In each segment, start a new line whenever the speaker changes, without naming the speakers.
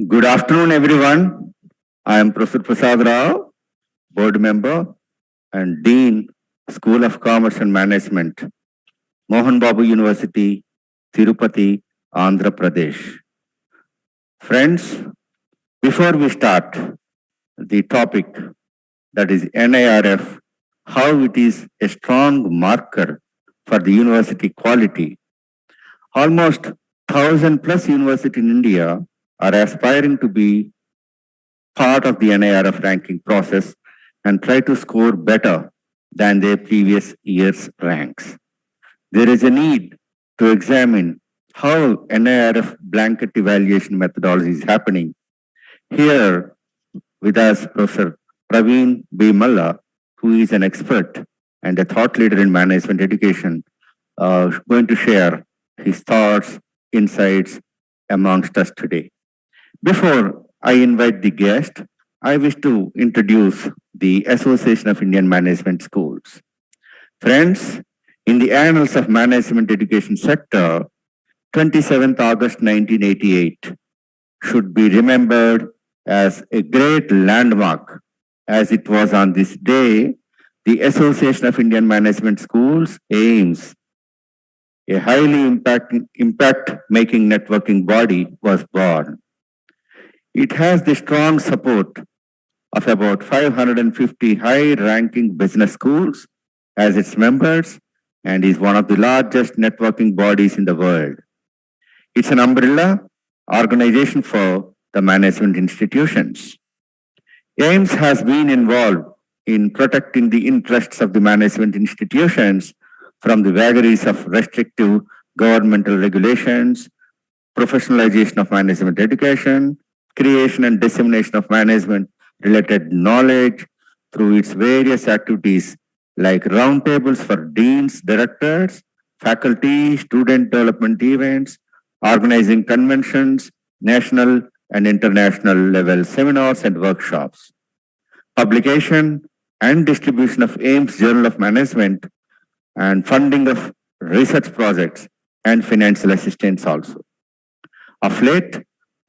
Good afternoon, everyone. I am Professor Prasad Rao, Board Member and Dean, School of Commerce and Management, Mohan Babu University, Tirupati, Andhra Pradesh. Friends, before we start the topic, that is NIRF, how it is a strong marker for the university quality. Almost 1,000 plus universities in India are aspiring to be part of the NIRF ranking process and try to score better than their previous year's ranks. There is a need to examine how NIRF blanket evaluation methodology is happening. Here with us, Professor Praveen B. Malla, who is an expert and a thought leader in management education, going to share his thoughts, insights amongst us today. Before I invite the guest, I wish to introduce the Association of Indian Management Schools. Friends, in the annals of management education sector, 27th August 1988 should be remembered as a great landmark, as it was on this day the Association of Indian Management Schools aims, a highly impact-making networking body, was born. It has the strong support of about 550 high-ranking business schools as its members and is one of the largest networking bodies in the world. It's an umbrella organization for the management institutions. AIMS has been involved in protecting the interests of the management institutions from the vagaries of restrictive governmental regulations, professionalization of management education, creation and dissemination of management-related knowledge through its various activities like roundtables for deans, directors, faculty, student development events, organizing conventions, national and international level seminars and workshops, publication and distribution of AIMS Journal of Management, and funding of research projects and financial assistance also. Of late,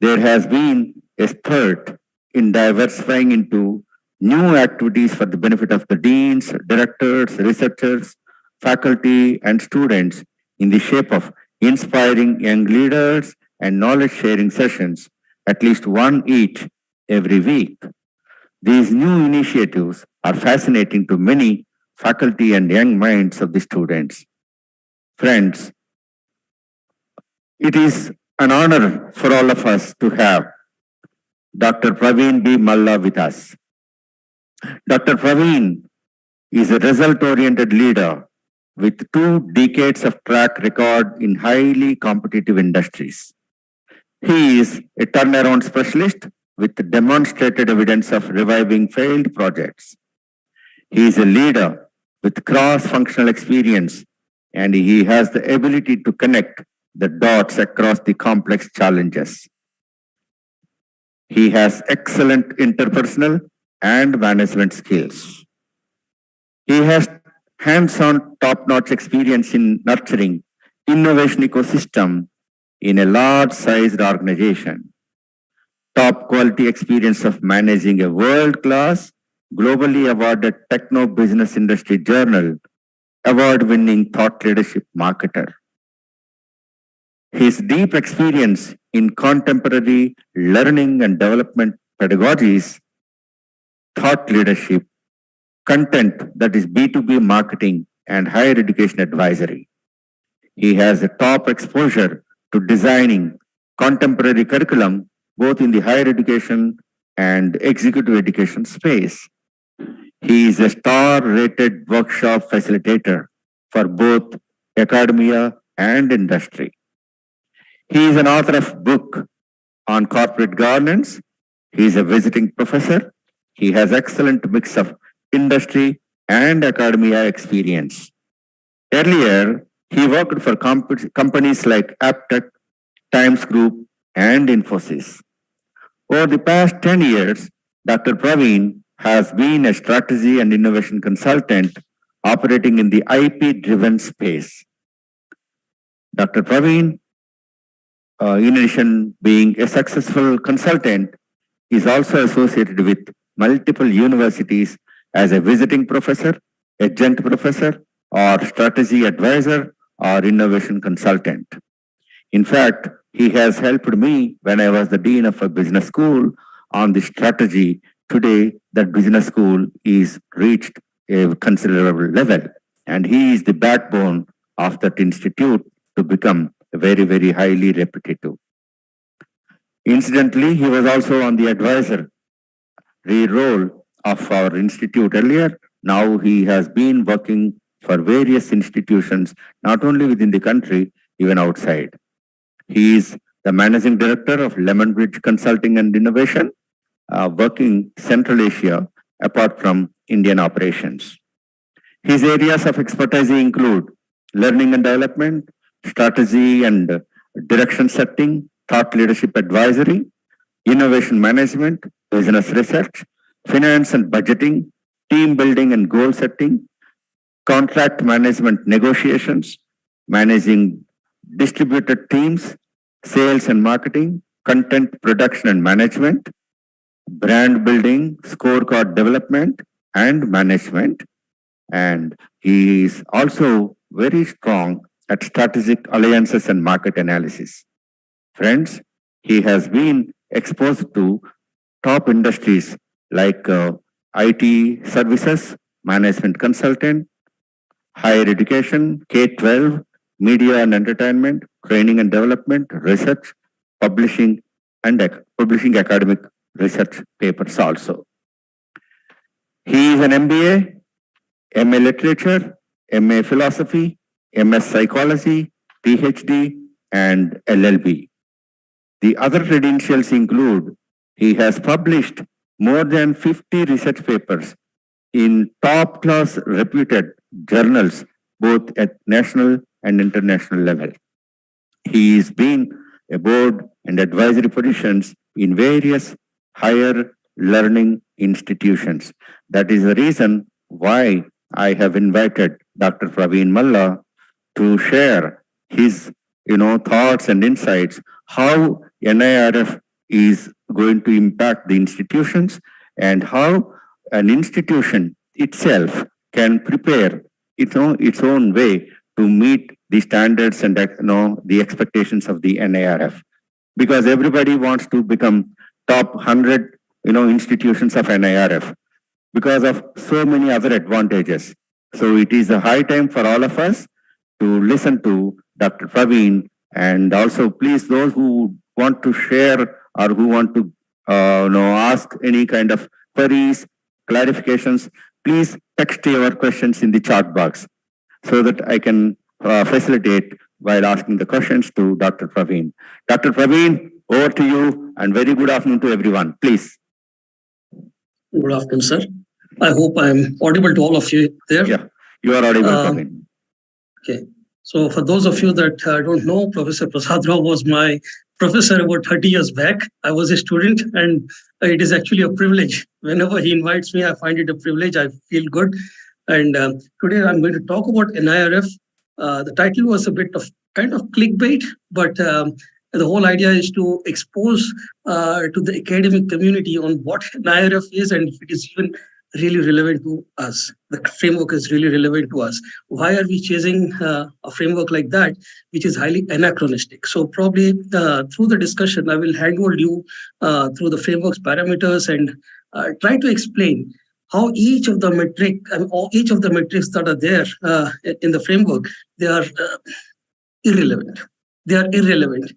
there has been a spurt in diversifying into new activities for the benefit of the deans, directors, researchers, faculty, and students in the shape of inspiring young leaders and knowledge-sharing sessions, at least one each every week. These new initiatives are fascinating to many faculty and young minds of the students. Friends, it is an honor for all of us to have Dr. Praveen B. Malla with us. Dr. Praveen is a result-oriented leader with 2 decades of track record in highly competitive industries. He is a turnaround specialist with demonstrated evidence of reviving failed projects. He is a leader with cross-functional experience, and he has the ability to connect the dots across the complex challenges. He has excellent interpersonal and management skills. He has hands-on top-notch experience in nurturing innovation ecosystem in a large-sized organization. Top quality experience of managing a world-class, globally awarded Techno Business Industry Journal, award-winning thought leadership marketer. His deep experience in contemporary learning and development pedagogies, thought leadership, content, that is B2B marketing, and higher education advisory. He has a top exposure to designing contemporary curriculum both in the higher education and executive education space. He is a star-rated workshop facilitator for both academia and industry. He is an author of book on corporate governance. He is a visiting professor. He has excellent mix of industry and academia experience. Earlier, he worked for companies like Aptech, Times Group, and Infosys. Over the past 10 years, Dr. Praveen has been a strategy and innovation consultant operating in the IP-driven space. Dr. Praveen in addition being a successful consultant, is also associated with multiple universities as a visiting professor, adjunct professor, or strategy advisor or innovation consultant. In fact, he has helped me when I was the dean of a business school on the strategy. Today, that business school is reached a considerable level, and he is the backbone of that institute to become very, very highly repetitive. Incidentally, he was also on the advisory role of our institute earlier. Now he has been working for various institutions, not only within the country, even outside. He is the managing director of Lemon Bridge Consulting and Innovation, working Central Asia apart from Indian operations. His areas of expertise include learning and development, strategy and direction setting, thought leadership advisory, innovation management, business research, finance and budgeting, team building and goal setting, contract management negotiations, managing distributed teams, sales and marketing, content production and management, brand building, scorecard development and management. And he is also very strong at strategic alliances and market analysis. Friends, he has been exposed to top industries like IT services, management consultant, higher education, K-12, media and entertainment, training and development, research, publishing, and publishing academic research papers also. He is an MBA, MA Literature, MA Philosophy, MS Psychology, PhD, and LLB. The other credentials include he has published more than 50 research papers in top-class reputed journals, both at national and international level. He has been a board and advisory positions in various higher learning institutions. That is the reason why I have invited Dr. Praveen Malla to share his thoughts and insights, how NIRF is going to impact the institutions and how an institution itself can prepare its own way to meet the standards and the expectations of the NIRF. Because everybody wants to become top 100 institutions of NIRF because of so many other advantages. So it is a high time for all of us to listen to Dr. Praveen, and also please those who want to share or who want to ask any kind of queries, clarifications, please text your questions in the chat box so that I can facilitate while asking the questions to Dr. Praveen. Dr. Praveen, over to you, and very good afternoon to everyone. Please.
Good afternoon, sir. I hope I'm audible to all of you there.
Yeah, you are audible, Praveen.
Okay. So for those of you that don't know, Professor Prasad Rao was my professor about 30 years back. I was a student, and it is actually a privilege. Whenever he invites me, I find it a privilege. I feel good. And today I'm going to talk about NIRF. The title was a bit of kind of clickbait, but the whole idea is to expose to the academic community on what NIRF is and if it is even really relevant to us. The framework is really relevant to us. Why are we chasing a framework like that, which is highly anachronistic? So probably through the discussion, I will handhold you through the framework's parameters and try to explain how each of the metrics that are there in the framework, they are irrelevant. They are irrelevant.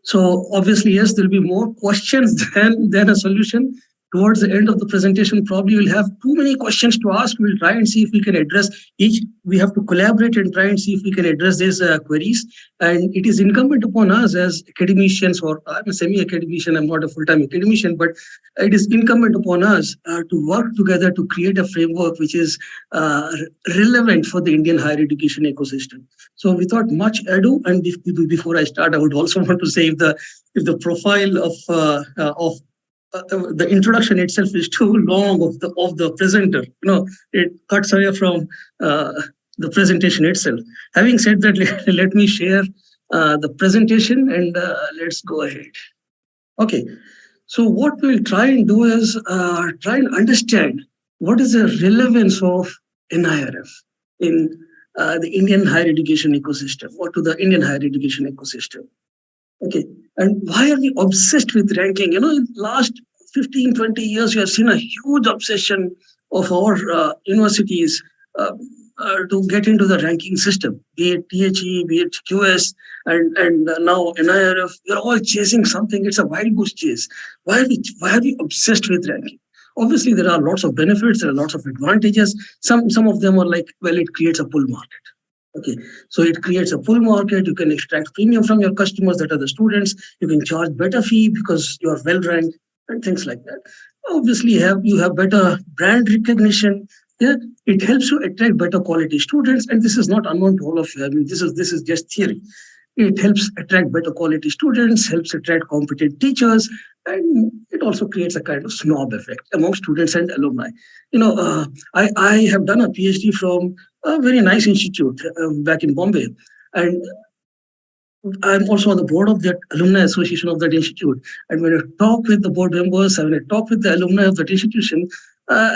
So obviously, yes, there'll be more questions than a solution. Towards the end of the presentation, probably we'll have too many questions to ask. We'll try and see if we can address each. We have to collaborate and try and see if we can address these queries. And it is incumbent upon us as academicians, or I'm a semi-academician, I'm not a full-time academician, but it is incumbent upon us to work together to create a framework which is relevant for the Indian higher education ecosystem. So without much ado, and before I start, I would also want to say if the profile of the introduction itself is too long of the presenter, it cuts away from the presentation itself. Having said that, let me share the presentation and let's go ahead. Okay, so what we'll try and do is try and understand what is the relevance of NIRF in the Indian higher education ecosystem or to the Indian higher education ecosystem. Okay, and why are we obsessed with ranking? In last 15, 20 years, we have seen a huge obsession of our universities uh, to get into the ranking system, be it THE, be it QS, and now NIRF. We're all chasing something. It's a wild goose chase. Why are we obsessed with ranking? Obviously, there are lots of benefits. There are lots of advantages. Some of them are like, well, it creates a pull market. Okay, so it creates a pull market. You can extract premium from your customers that are the students. You can charge better fee because you are well ranked and things like that. Obviously, you have better brand recognition. Yeah, it helps you attract better quality students, and this is not unknown to all of you. I mean, this is just theory. It helps attract better quality students, helps attract competent teachers, and it also creates a kind of snob effect among students and alumni. I have done a PhD from a very nice institute back in Bombay, and I'm also on the board of that alumni association of that institute. And when I talk with the board members, and when I talk with the alumni of that institution, uh,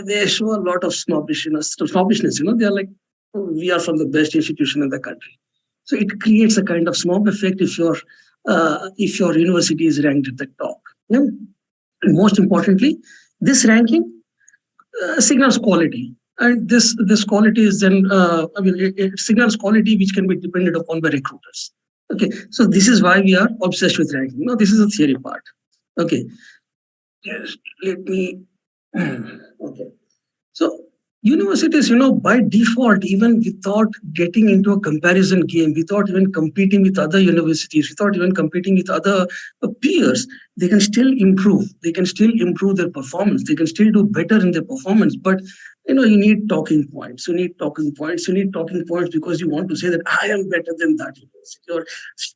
they show a lot of snobbishness. They're like, "Oh, we are from the best institution in the country." So it creates a kind of snob effect if your university is ranked at the top. Yeah? And most importantly, this ranking signals quality. And this quality is then, it signals quality which can be depended upon by recruiters. Okay, so this is why we are obsessed with ranking. Now, this is the theory part. Okay, just let me. Okay, so universities, by default, even without getting into a comparison game, without even competing with other universities, without even competing with other peers, they can still improve. They can still improve their performance. They can still do better in their performance. But you need talking points. You need talking points. You need talking points because you want to say that I am better than that university, or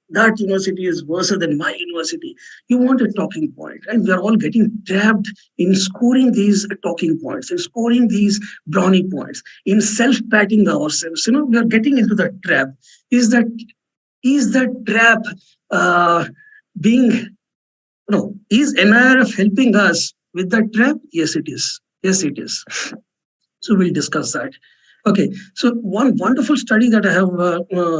that university is worse than my university. You want a talking point, and we are all getting trapped in scoring these talking points and scoring these brownie points, in self-patting ourselves. We are getting into that trap. Is that trap being, is NIRF helping us with that trap? Yes, it is. Yes, it is. So we'll discuss that. Okay, so one wonderful study that I have,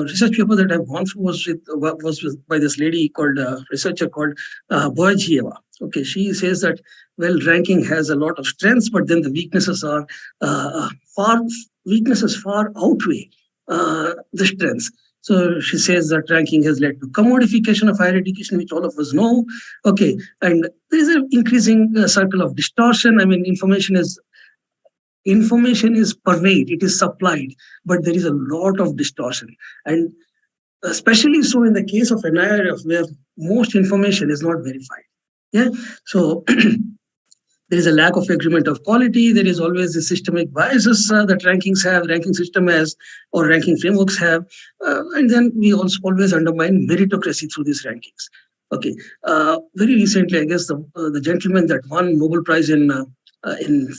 research paper that I've gone through was by this lady called, researcher called Boyajieva. Okay, she says that, well, ranking has a lot of strengths, but then the weaknesses far outweigh the strengths. So she says that ranking has led to commodification of higher education, which all of us know. Okay, and there is an increasing circle of distortion. I mean, information is pervade, it is supplied, but there is a lot of distortion. And especially so in the case of NIRF, where most information is not verified. Yeah. So there is a lack of agreement of quality. There is always the systemic biases that ranking system has, or ranking frameworks have. And then we also always undermine meritocracy through these rankings. Okay. Very recently, I guess the gentleman that won Nobel Prize in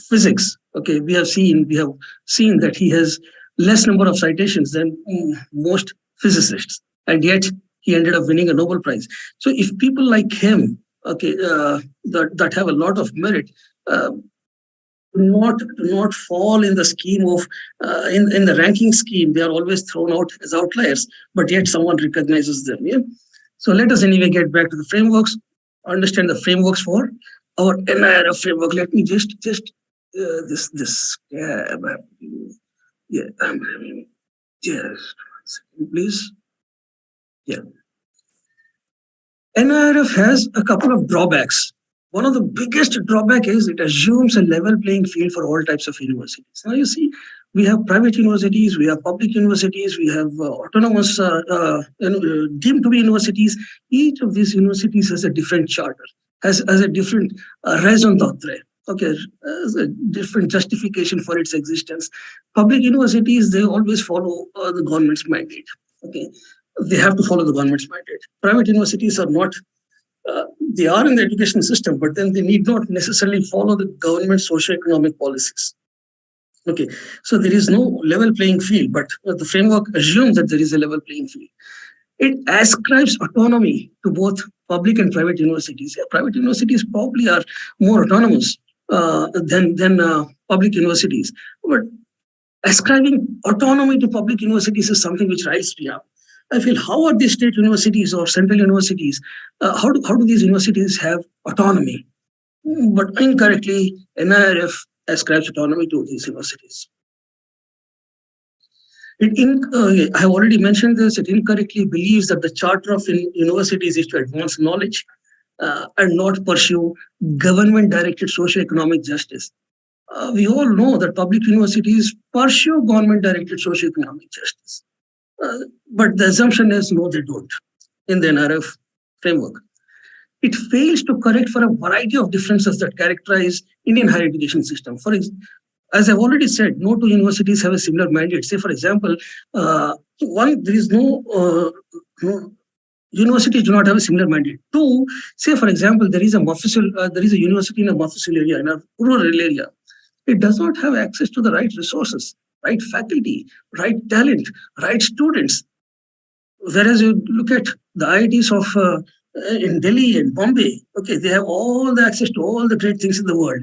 physics. Okay, we have seen that he has less number of citations than most physicists, and yet he ended up winning a Nobel Prize. So if people like him, okay, that have a lot of merit, do not fall in the scheme of in the ranking scheme, they are always thrown out as outliers, but yet someone recognizes them. Yeah. So let us anyway get back to the frameworks. Understand the frameworks for our NIRF framework. Let me just this yeah, just please. Yeah. NIRF has a couple of drawbacks. One of the biggest drawback is it assumes a level playing field for all types of universities. Now you see, we have private universities, we have public universities, we have autonomous deemed to be universities. Each of these universities has a different charter, has a different raison d'etre. Okay, has a different justification for its existence. Public universities, they always follow the government's mandate. Okay, they have to follow the government's mandate. Private universities are not. They are in the education system, but then they need not necessarily follow the government socio-economic policies. Okay, so there is no level playing field, but the framework assumes that there is a level playing field. It ascribes autonomy to both public and private universities. Yeah, private universities probably are more autonomous than public universities, but ascribing autonomy to public universities is something which riles me up. I feel, how are these state universities or central universities, how do these universities have autonomy? But incorrectly, NIRF ascribes autonomy to these universities. I have already mentioned this. It incorrectly believes that the charter of universities is to advance knowledge and not pursue government-directed socio-economic justice. We all know that public universities pursue government-directed socio-economic justice. But the assumption is no, they don't in the NRF framework. It fails to correct for a variety of differences that characterize Indian higher education system. As I've already said, no two universities have a similar mandate. Say, for example, there is no universities do not have a similar mandate. Two, say, for example, there is a university in a Mofussil area, in a rural area. It does not have access to the right resources, right faculty, right talent, right students. Whereas you look at the IITs of in Delhi and Bombay, okay, they have all the access to all the great things in the world.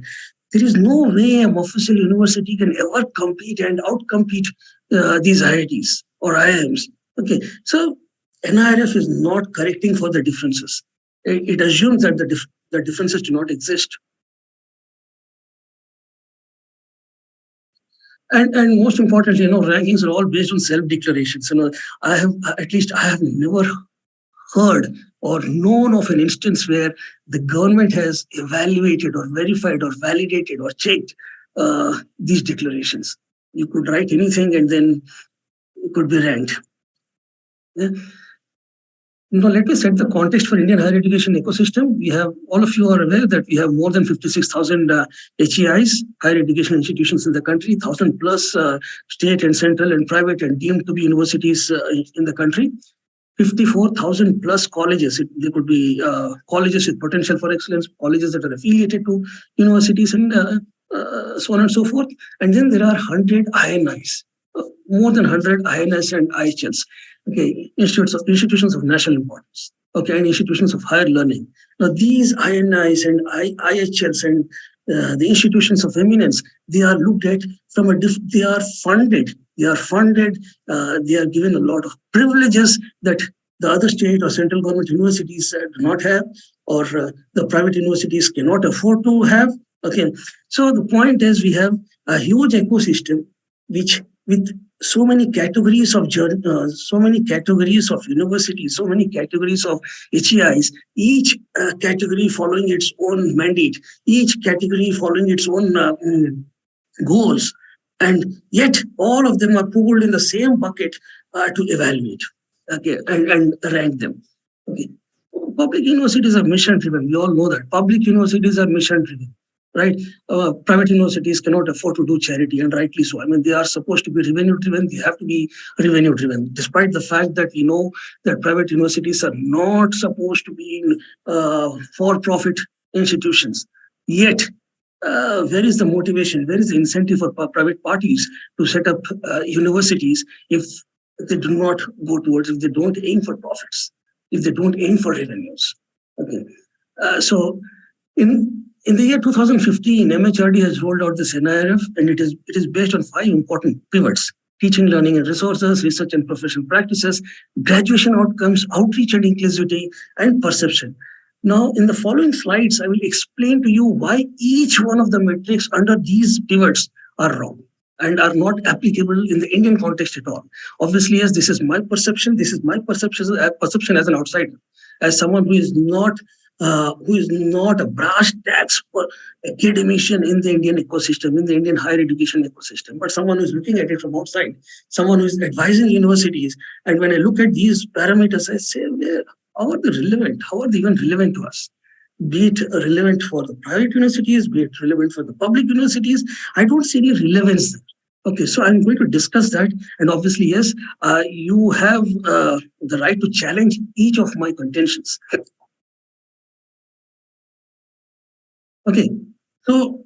There is no way a Mofussil university can ever compete and outcompete these IITs or IIMs. Okay, so NIRF is not correcting for the differences. It assumes that the differences do not exist. And most importantly, rankings are all based on self-declarations. I have never heard or known of an instance where the government has evaluated or verified or validated or checked these declarations. You could write anything and then it could be ranked. Yeah. Let me set the context for Indian higher education ecosystem. All of you are aware that we have more than 56,000 HEIs, higher education institutions in the country, 1,000 plus state and central and private and deemed to be universities in the country. 54,000 plus colleges. They could be colleges with potential for excellence, colleges that are affiliated to universities, and so on and so forth. And then there are 100 INIs, more than 100 INIs and IHLs. Okay, institutions of national importance. Okay, and institutions of higher learning. Now, these INIs and IHLs and the institutions of eminence, they are looked at from they are funded. They are given a lot of privileges that the other state or central government universities do not have, or the private universities cannot afford to have. Okay, so the point is we have a huge ecosystem with so many categories of universities, so many categories of HEIs, each category following its own mandate, each category following its own goals. And yet all of them are pooled in the same bucket to evaluate, okay, and rank them. Okay. Public universities are mission-driven. We all know that. Public universities are mission-driven, right? Private universities cannot afford to do charity, and rightly so. I mean, they are supposed to be revenue-driven. They have to be revenue-driven, despite the fact that we know that private universities are not supposed to be for-profit institutions. Yet, where is the motivation? Where is the incentive for private parties to set up universities if they do not go towards, if they don't aim for profits, if they don't aim for revenues? Okay. So in the year 2015, MHRD has rolled out this NIRF, and it is based on 5 important pivots: teaching, learning and resources, research and professional practices, graduation outcomes, outreach and inclusivity, and perception. Now, in the following slides, I will explain to you why each one of the metrics under these pivots are wrong and are not applicable in the Indian context at all. Obviously, yes, this is my perception. This is my perception as an outsider, as someone who is not a brass tacks academician in the Indian ecosystem, in the Indian higher education ecosystem, but someone who is looking at it from outside, someone who is advising universities. And when I look at these parameters, I say, how are they relevant? How are they even relevant to us? Be it relevant for the private universities, be it relevant for the public universities, I don't see any relevance there. Okay, so I'm going to discuss that. And obviously, yes, you have the right to challenge each of my contentions. Okay, so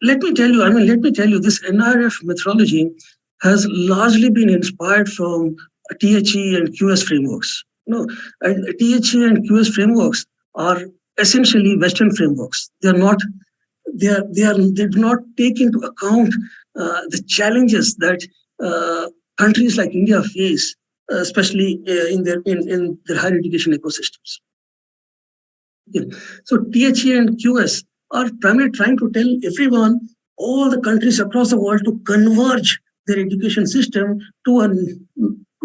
let me tell you, this NIRF methodology has largely been inspired from THE and QS frameworks. No, and THE and QS frameworks are essentially Western frameworks. They do not take into account the challenges that countries like India face, especially in their higher education ecosystems. Okay. So THE and QS are primarily trying to tell everyone, all the countries across the world, to converge their education system to a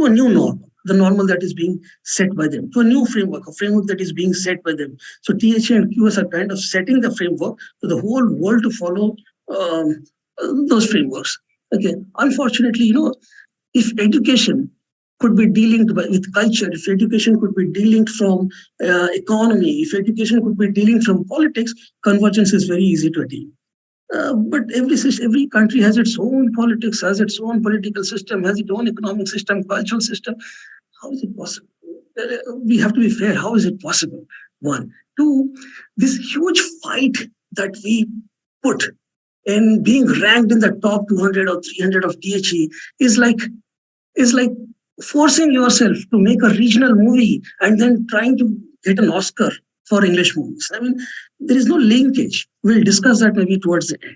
new norm, the normal that is being set by them, to a new framework, a framework that is being set by them. So THE and QS are kind of setting the framework for the whole world to follow those frameworks. Okay. Unfortunately, if education could be delinked with culture, if education could be delinked from economy, if education could be delinked from politics, convergence is very easy to attain. But every country has its own politics, has its own political system, has its own economic system, cultural system. How is it possible? We have to be fair. How is it possible? One. Two, this huge fight that we put in being ranked in the top 200 or 300 of THE is like forcing yourself to make a regional movie and then trying to get an Oscar for English movies. I mean, there is no linkage. We'll discuss that maybe towards the end.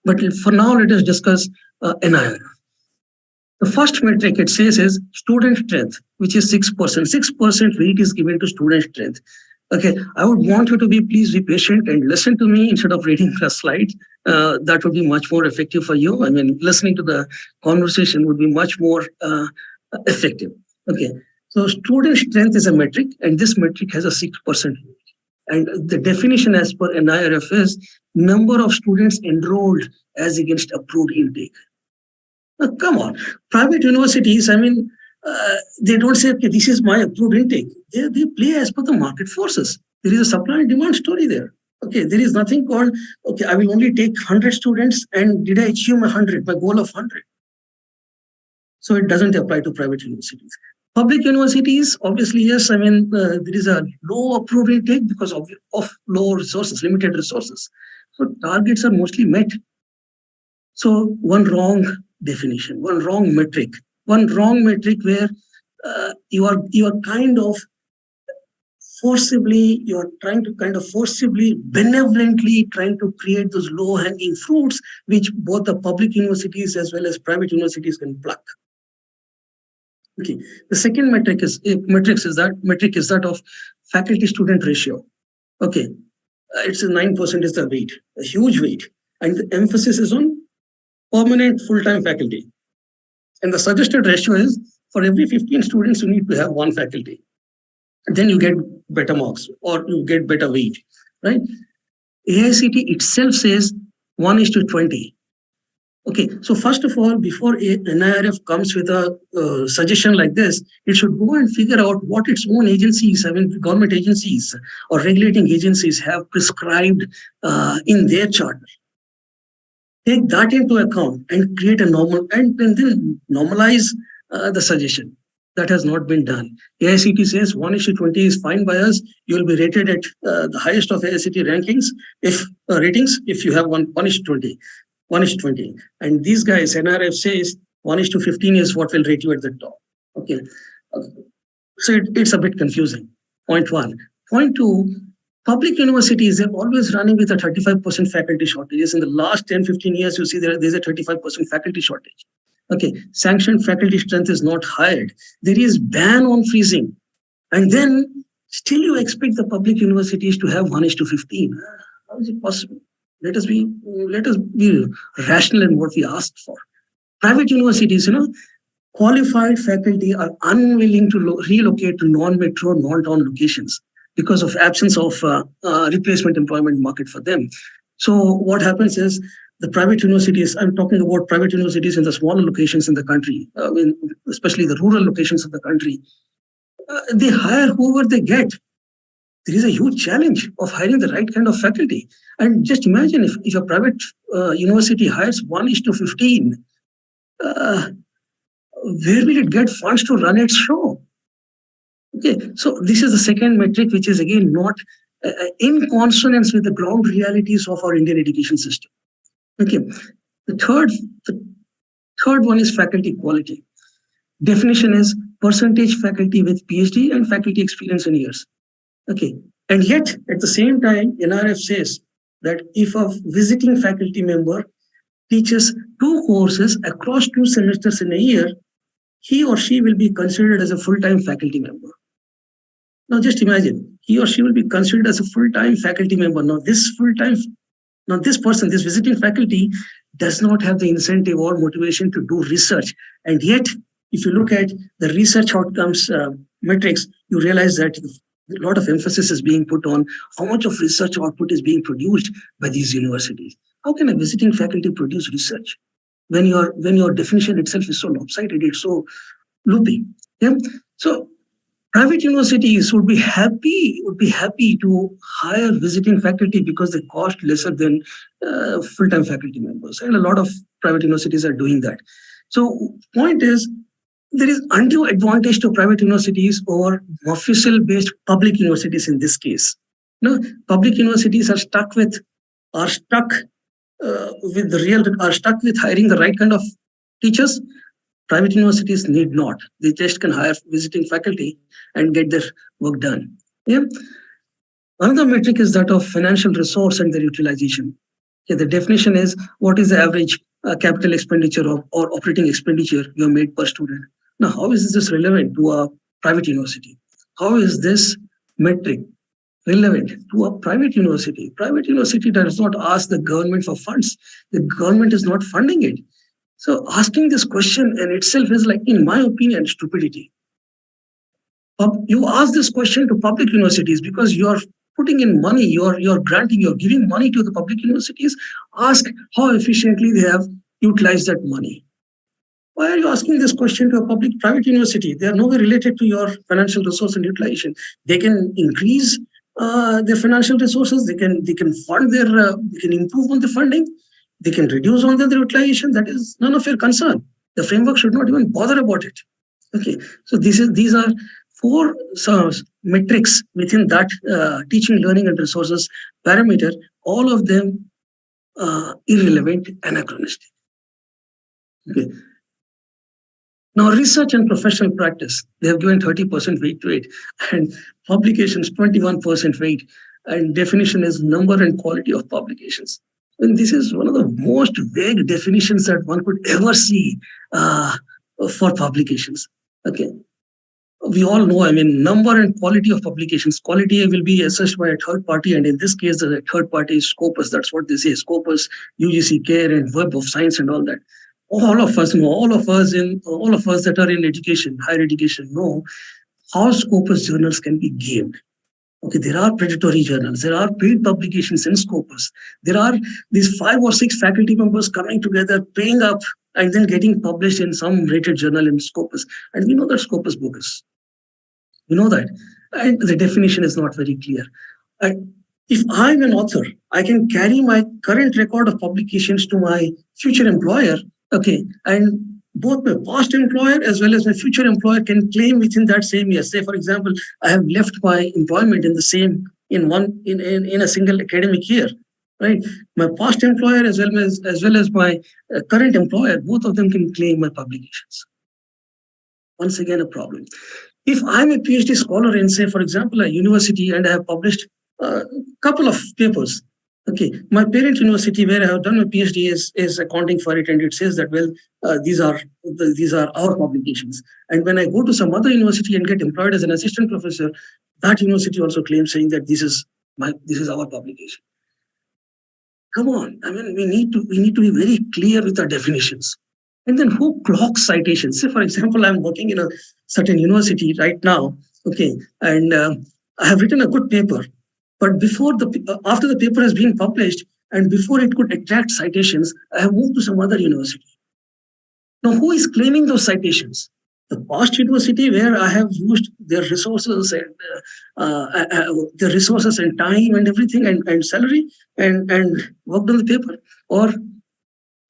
But for now, let us discuss NIRF. The first metric it says is student strength, which is 6%. 6% weight is given to student strength. Okay, I would want you to please be patient and listen to me instead of reading the slides. That would be much more effective for you. I mean, listening to the conversation would be much more effective. Okay, so student strength is a metric, and this metric has a 6% weight. And the definition as per NIRF is number of students enrolled as against approved intake. Now, come on, private universities, I mean, they don't say, okay, this is my approved intake. They play as per the market forces. There is a supply and demand story there. Okay, there is nothing called, okay, I will only take 100 students and did I achieve my 100, my goal of 100? So it doesn't apply to private universities. Public universities, obviously, yes, I mean, there is a low approved intake because of low resources, limited resources. So targets are mostly met. So one wrong definition, one wrong metric where you are kind of forcibly, benevolently trying to create those low-hanging fruits, which both the public universities as well as private universities can pluck. Okay. The second metric is that of faculty-student ratio. Okay, it's 9% is the weight, a huge weight, and the emphasis is on permanent full-time faculty. And the suggested ratio is for every 15 students, you need to have one faculty. Then you get better marks or you get better weight, right? AICT itself says 1:20. Okay, so first of all, before NIRF comes with a suggestion like this, it should go and figure out what its own agencies, I mean, government agencies or regulating agencies have prescribed in their charter. Take that into account and create a normal, and then normalize the suggestion. That has not been done. AICT says 1:20 is fine by us. You will be rated at the highest of AICT rankings ratings if you have 1:20. 1:20. And these guys, NRF says 1:15 is what will rate you at the top. Okay. So it's a bit confusing. Point one. Point two, public universities, they're always running with a 35% faculty shortages. In the last 10, 15 years, you see there's a 35% faculty shortage. Okay, sanctioned faculty strength is not hired. There is ban on freezing. And then still you expect the public universities to have 1:15. How is it possible? Let us be rational in what we asked for. Private universities, qualified faculty are unwilling to relocate to non-metro, non-town locations because of absence of replacement employment market for them. So what happens is the private universities, I'm talking about private universities in the smaller locations in the country, especially the rural locations of the country, they hire whoever they get. There is a huge challenge of hiring the right kind of faculty. And just imagine if a private university hires 1:15, where will it get funds to run its show? Okay, so this is the second metric, which is again not in consonance with the ground realities of our Indian education system. Okay, the third one is faculty quality. definition is percentage faculty with PhD and faculty experience in years. Okay. And yet, at the same time, NRF says that if a visiting faculty member teaches 2 courses across 2 semesters in a year, he or she will be considered as a full-time faculty member. Now, just imagine, he or she will be considered as a full-time faculty member. Now, this person, this visiting faculty, does not have the incentive or motivation to do research. And yet, if you look at the research outcomes metrics, you realize that a lot of emphasis is being put on how much of research output is being produced by these universities. How can a visiting faculty produce research when your definition itself is so lopsided, it's so loopy? Yeah. So private universities would be happy to hire visiting faculty because they cost lesser than full-time faculty members, and a lot of private universities are doing that. So point is, there is undue advantage to private universities over official-based public universities in this case. No, public universities are stuck with hiring the right kind of teachers. Private universities need not. They just can hire visiting faculty and get their work done. Yeah. Another metric is that of financial resource and their utilization. Okay, the definition is what is the average capital expenditure or operating expenditure you have made per student. Now, how is this relevant to a private university? How is this metric relevant to a private university? Private university does not ask the government for funds. The government is not funding it. So asking this question in itself is, like, in my opinion, stupidity. You ask this question to public universities because you are putting in money, you're giving money to the public universities. Ask how efficiently they have utilized that money. Why are you asking this question to a private university? They are nowhere related to your financial resource and utilization. They can increase their financial resources. They can fund they can improve on the funding. They can reduce on their utilization. That is none of your concern. The framework should not even bother about it. Okay, so these are 4 metrics within that teaching, learning, and resources parameter. All of them irrelevant, anachronistic. Okay. Now, research and professional practice, they have given 30% weight to it, and publications 21% weight, and definition is number and quality of publications. And this is one of the most vague definitions that one could ever see for publications. Okay. We all know, number and quality of publications. Quality will be assessed by a third party, and in this case, the third party is Scopus. That's what they say: Scopus, UGC, CARE, and Web of Science, and all that. All of us that are in education, higher education, know how Scopus journals can be gamed. Okay, there are predatory journals, there are paid publications in Scopus. There are these 5 or 6 faculty members coming together, paying up, and then getting published in some rated journal in Scopus. And we know that Scopus bogus. We know that. And the definition is not very clear. If I'm an author, I can carry my current record of publications to my future employer. Okay, and both my past employer as well as my future employer can claim within that same year. Say, for example, I have left my employment in a single academic year, right? My past employer as well as my current employer, both of them can claim my publications. Once again, a problem. If I'm a PhD scholar in, say, for example, a university, and I have published a couple of papers. Okay, my parent university where I have done my PhD is accounting for it, and it says that, well, these are our publications. And when I go to some other university and get employed as an assistant professor, that university also claims, saying that this is our publication. Come on, we need to be very clear with our definitions. And then who clocks citations? Say, for example, I'm working in a certain university right now. Okay, and I have written a good paper. But after the paper has been published and before it could attract citations, I have moved to some other university. Now, who is claiming those citations? The past university where I have used their resources and time and everything and salary and worked on the paper, or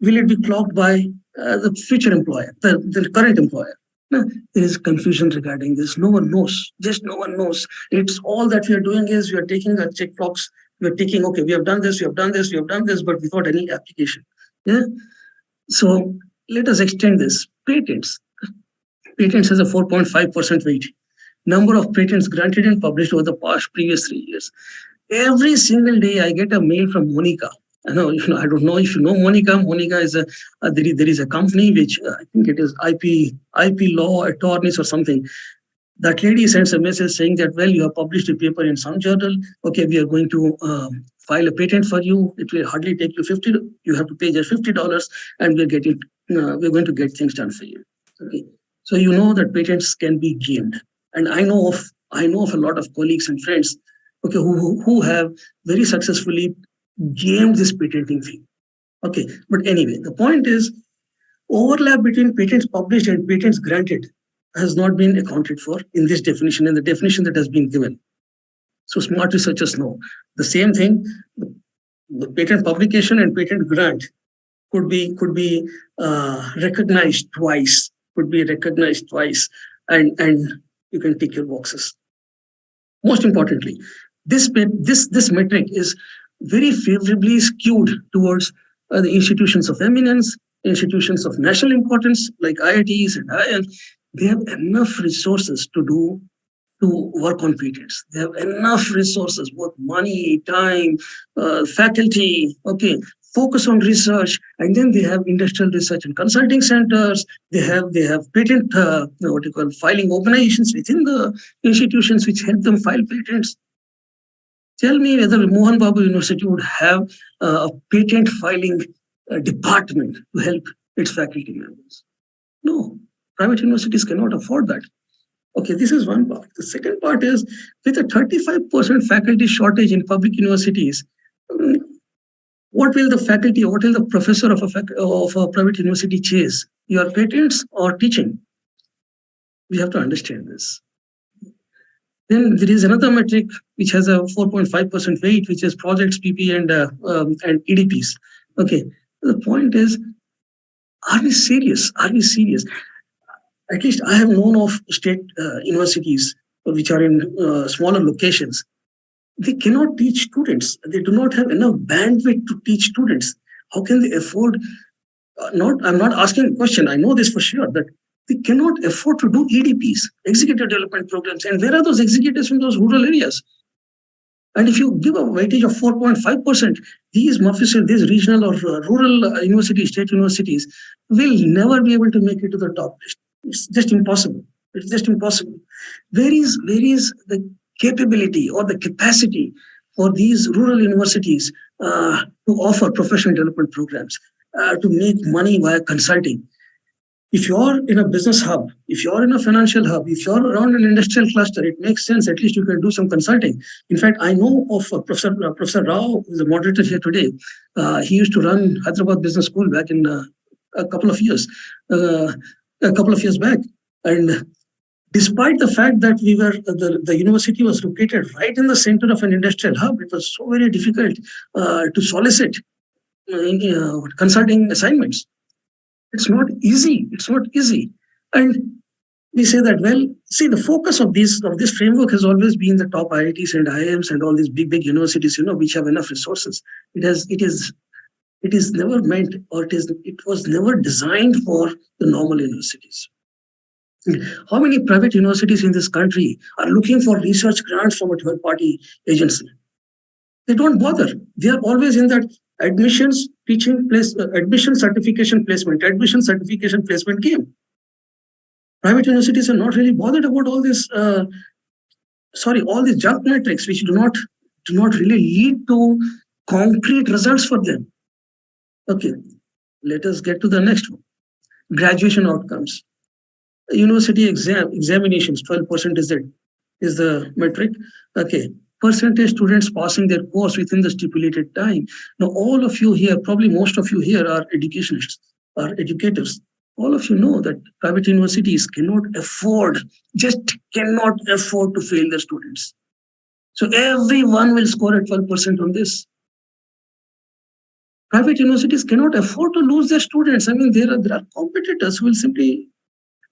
will it be clocked by the future employer, the current employer? No, there is confusion regarding this. No one knows. Just no one knows. It's all that we are doing is we are taking a check box. We are taking, okay, we have done this, we have done this, we have done this, but without any application. Yeah. So let us extend this. Patents. Patents has a 4.5% weight. Number of patents granted and published over the previous 3 years. Every single day, I get a mail from Monica. I don't know if you know Monica. Monica is there is a company which I think it is IP law attorneys or something. That lady sends a message saying that, well, you have published a paper in some journal. Okay, we are going to file a patent for you. It will hardly take you You have to pay just $50, and we're going to get things done for you. Okay, so you know that patents can be gamed, and I know of a lot of colleagues and friends, okay, who have very successfully gamed this patenting thing. Okay, but anyway, the point is overlap between patents published and patents granted has not been accounted for in this definition, in the definition that has been given. So smart researchers know the same thing. The patent publication and patent grant could be recognized twice. And you can tick your boxes. Most importantly, this metric is very favorably skewed towards the institutions of eminence, institutions of national importance like IITs and IIMs. They have enough resources to work on patents. They have enough resources, both money, time, faculty, okay, focus on research, and then they have industrial research and consulting centers. They have patent filing organizations within the institutions which help them file patents. Tell me whether Mohan Babu University would have a patent filing department to help its faculty members. No, private universities cannot afford that. Okay, this is one part. The second part is, with a 35% faculty shortage in public universities, what will the faculty, what will the professor of a private university chase? Your patents or teaching? We have to understand this. Then there is another metric which has a 4.5% weight, which is projects, PP, and EDPs. Okay, the point is, are we serious? At least I have known of state universities which are in smaller locations. They cannot teach students. They do not have enough bandwidth to teach students. How can they afford? I'm not asking a question. I know this for sure, that they cannot afford to do EDPs, executive development programs. And where are those executives in those rural areas? And if you give a weightage of 4.5%, these regional or rural universities, state universities, will never be able to make it to the top list. It's just impossible. Where is the capability or the capacity for these rural universities to offer professional development programs, to make money via consulting? If you're in a business hub, if you're in a financial hub, if you're around an industrial cluster, it makes sense. At least you can do some consulting. In fact, I know of Professor Rao, who's the moderator here today. He used to run Hyderabad Business School back in a couple of years back. And despite the fact that the university was located right in the center of an industrial hub, it was so very difficult to solicit consulting assignments. It's not easy. And we say that, well, see, the focus of this framework has always been the top IITs and IIMs and all these big universities, which have enough resources. It is never meant, or it was never designed for the normal universities. How many private universities in this country are looking for research grants from a third-party agency? They don't bother. They are always in that admission certification placement game. Private universities are not really bothered about all this. All these junk metrics, which do not really lead to concrete results for them. Okay, let us get to the next one. Graduation outcomes. University examinations, 12% is the metric. Okay, percentage students passing their course within the stipulated time. Now, all of you here, probably most of you here, are educationists, are educators. All of you know that private universities cannot afford to fail their students. So everyone will score at 12% on this. Private universities cannot afford to lose their students. I mean, there are competitors who will simply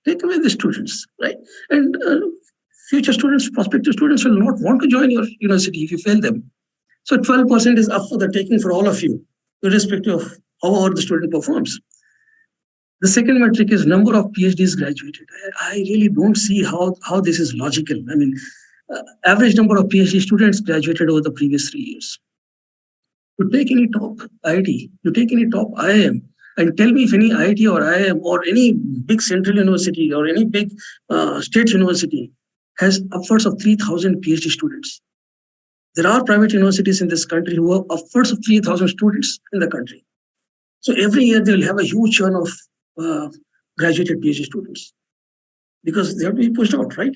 take away the students, right? And future students, prospective students will not want to join your university if you fail them. So 12% is up for the taking for all of you, irrespective of how the student performs. The second metric is number of PhDs graduated. I really don't see how this is logical. I mean, average number of PhD students graduated over the previous 3 years. You take any top IIT, you take any top IIM, and tell me if any IIT or IIM or any big central university or any big state university has upwards of 3,000 PhD students. There are private universities in this country who have upwards of 3,000 students in the country. So every year they will have a huge churn of graduated PhD students because they have to be pushed out, right?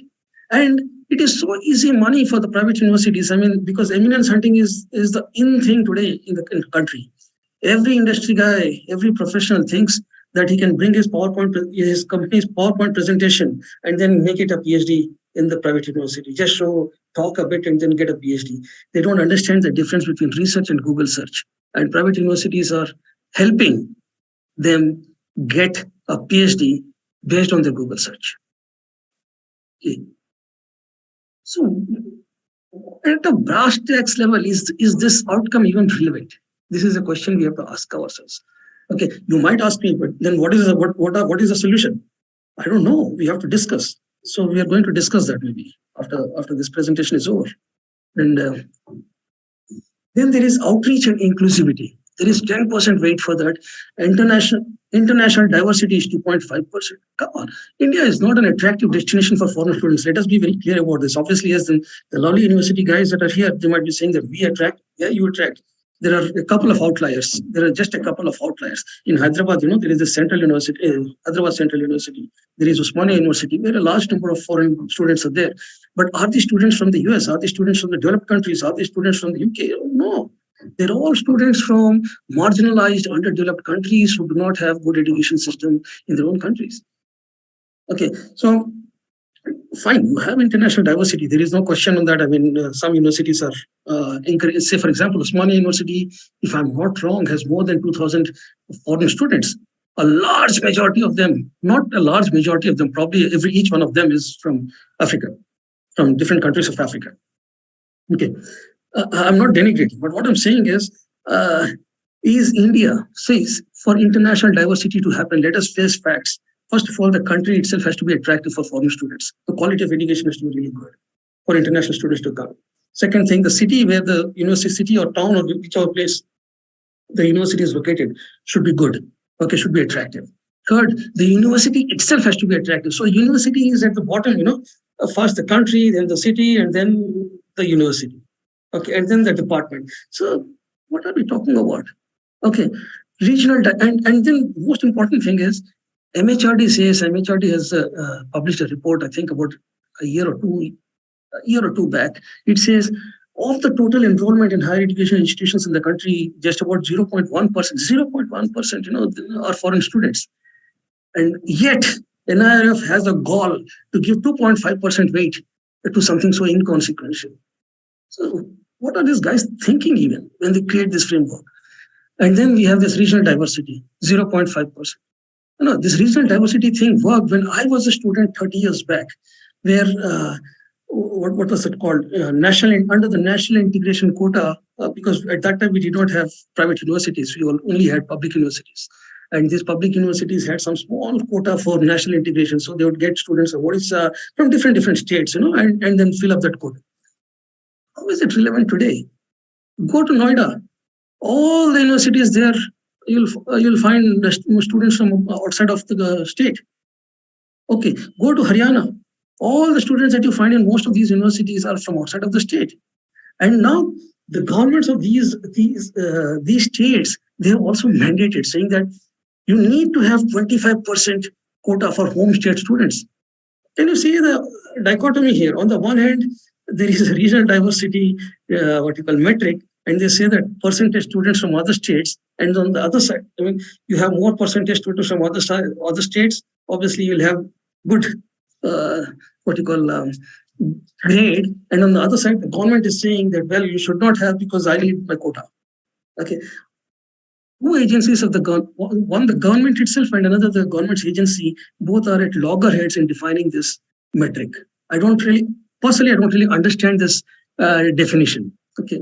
And it is so easy money for the private universities. I mean, because eminence hunting is the in thing today in the country. Every industry guy, every professional thinks that he can bring his company's PowerPoint presentation and then make it a PhD in the private university. Just talk a bit and then get a PhD. They don't understand the difference between research and Google search. And private universities are helping them get a PhD based on their Google search. Okay. So at the brass tacks level, is this outcome even relevant? This is a question we have to ask ourselves. Okay, you might ask me, but then what is the solution? I don't know. We have to discuss. So we are going to discuss that maybe after this presentation is over. And then there is outreach and inclusivity. There is 10% weight for that. International diversity is 2.5%. Come on. India is not an attractive destination for foreign students. Let us be very clear about this. Obviously, as the lovely university guys that are here, they might be saying that we attract. Yeah, you attract. There are a couple of outliers. There are just a couple of outliers. In Hyderabad, there is the Central University, Hyderabad Central University. There is Osmania University, where a large number of foreign students are there. But are these students from the US? Are these students from the developed countries? Are these students from the UK? No. They're all students from marginalized, underdeveloped countries who do not have good education system in their own countries. Okay, so fine, you have international diversity. There is no question on that. I mean, some universities are encouraged. Say, for example, Osmania University, if I'm not wrong, has more than 2,000 foreign students. A large majority of them, not a large majority of them, probably each one of them is from Africa, from different countries of Africa. Okay. I'm not denigrating, but what I'm saying is India says for international diversity to happen, let us face facts. First of all, the country itself has to be attractive for foreign students. The quality of education has to be really good for international students to come. Second thing, the city where the university, city or town or whichever place the university is located should be good. Okay, should be attractive. Third, the university itself has to be attractive. So university is at the bottom, first the country, then the city, and then the university. Okay, and then the department. So what are we talking about? Okay, regional, and then most important thing is MHRD has published a report, I think about a year or two back. It says of the total enrollment in higher education institutions in the country, just about 0.1%, are foreign students. And yet NIRF has a gall to give 2.5% weight to something so inconsequential. So what are these guys thinking even when they create this framework? And then we have this regional diversity, 0.5%. This regional diversity thing worked when I was a student 30 years back, where, what was it called? Under the national integration quota, because at that time we did not have private universities, we only had public universities. And these public universities had some small quota for national integration. So they would get students from different states, and then fill up that quota. How is it relevant today? Go to Noida. All the universities there, you'll find students from outside of the state. Okay, go to Haryana. All the students that you find in most of these universities are from outside of the state. And now the governments of these states, they have also mandated, saying that you need to have 25% quota for home state students. Can you see the dichotomy here? On the one hand, there is a regional diversity, what you call metric, and they say that percentage students from other states, and on the other side, you have more percentage students from other states. Obviously, you'll have good, grade, and on the other side, the government is saying that, well, you should not have because I need my quota. Okay. Two agencies of the government, one the government itself and another the government's agency, both are at loggerheads in defining this metric. I don't really understand this definition. Okay,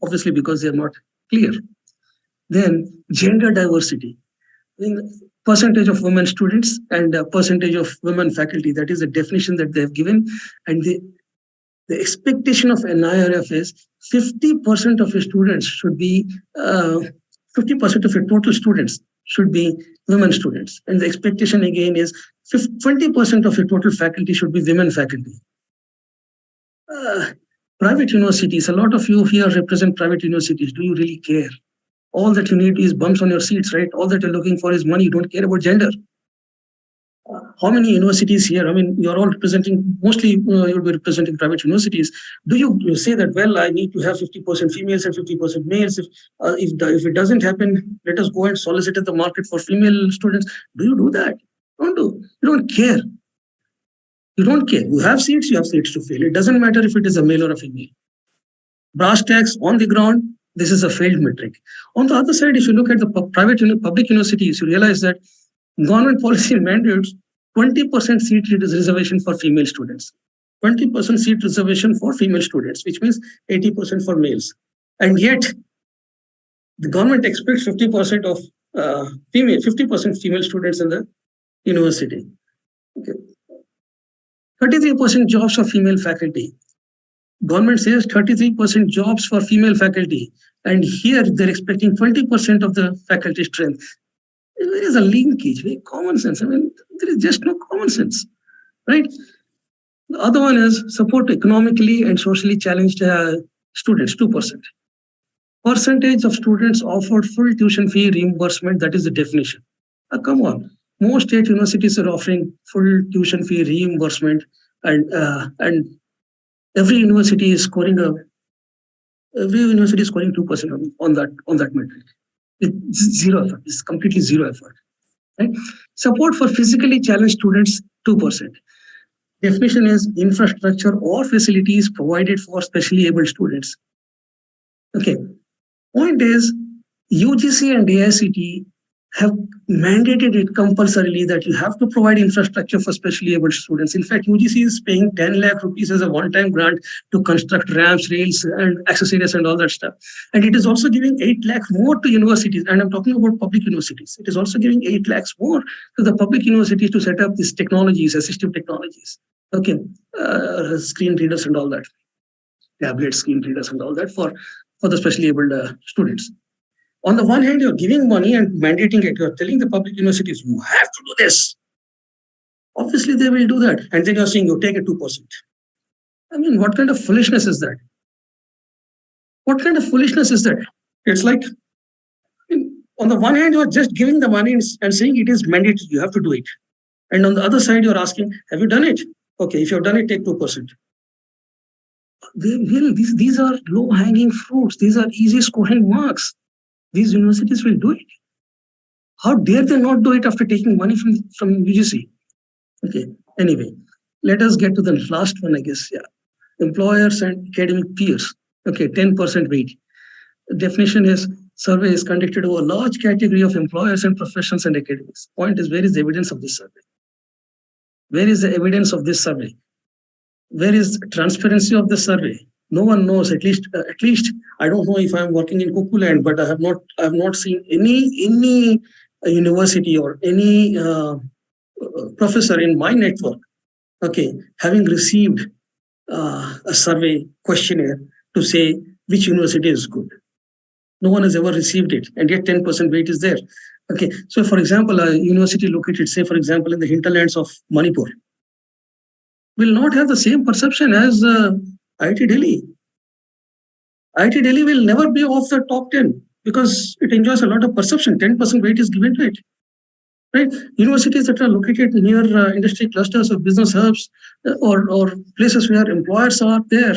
obviously because they are not clear. Then gender diversity. percentage of women students and percentage of women faculty. That is the definition that they have given. And the expectation of NIRF is 50% of your students should be 50% of your total students should be women students. And the expectation again is 20% of your total faculty should be women faculty. Private universities, a lot of you here represent private universities. Do you really care? All that you need is bumps on your seats, right? All that you're looking for is money. You don't care about gender. How many universities here? I mean, you're all representing, mostly you'll be representing private universities. Do you say that, well, I need to have 50% females and 50% males? If it doesn't happen, let us go and solicit the market for female students. Do you do that? Don't do. You don't care. You don't care. You have seats to fill. It doesn't matter if it is a male or a female. Brass tacks on the ground, this is a failed metric. On the other side, if you look at the public universities, you realize that government policy mandates 20% seat reservation for female students, 20% seat reservation for female students, which means 80% for males. And yet, the government expects 50% of 50% female students in the university. Okay. 33% jobs for female faculty. Government says 33% jobs for female faculty, and here they're expecting 20% of the faculty strength. There is a linkage, very common sense. I mean, there is just no common sense, right? The other one is support economically and socially challenged students, 2%. Percentage of students offered full tuition fee reimbursement, that is the definition. Come on, most state universities are offering full tuition fee reimbursement, and every university is scoring 2% on that metric. It's zero effort. It's completely zero effort. Right? Support for physically challenged students, 2%. Definition is infrastructure or facilities provided for specially able students. Okay. Point is, UGC and AICTE have mandated it compulsorily that you have to provide infrastructure for specially able students. In fact, UGC is paying 10 lakh rupees as a one-time grant to construct ramps, rails, and accessories and all that stuff. And it is also giving 8 lakh more to universities. And I'm talking about public universities. It is also giving 8 lakhs more to the public universities to set up these technologies, assistive technologies. Okay, screen readers and all that, tablet screen readers and all that for the specially able students. On the one hand, you're giving money and mandating it. You're telling the public universities, you have to do this. Obviously, they will do that. And then you're saying, you take it 2%. I mean, what kind of foolishness is that? What kind of foolishness is that? It's like, on the one hand, you're just giving the money and saying it is mandatory. You have to do it. And on the other side, you're asking, have you done it? Okay, if you've done it, take 2%. These are low-hanging fruits. These are easy scoring marks. These universities will do it. How dare they not do it after taking money from UGC? Okay, anyway, let us get to the last one, I guess. Yeah, employers and academic peers. Okay, 10% weight. The definition is survey is conducted over a large category of employers and professions and academics. Point is, where is the evidence of this survey? Where is the evidence of this survey? Where is transparency of the survey? No one knows. At least I don't know if I'm working in cuckoo land, but I have not seen any university or any professor in my network, okay, having received a survey questionnaire to say which university is good. No one has ever received it, and yet 10% weight is there. Okay, so for example, a university located, say, for example, in the hinterlands of Manipur, will not have the same perception as IIT Delhi. IIT Delhi will never be off the top 10 because it enjoys a lot of perception. 10% weight is given to it. Right? Universities that are located near industry clusters or business hubs or places where employers are there,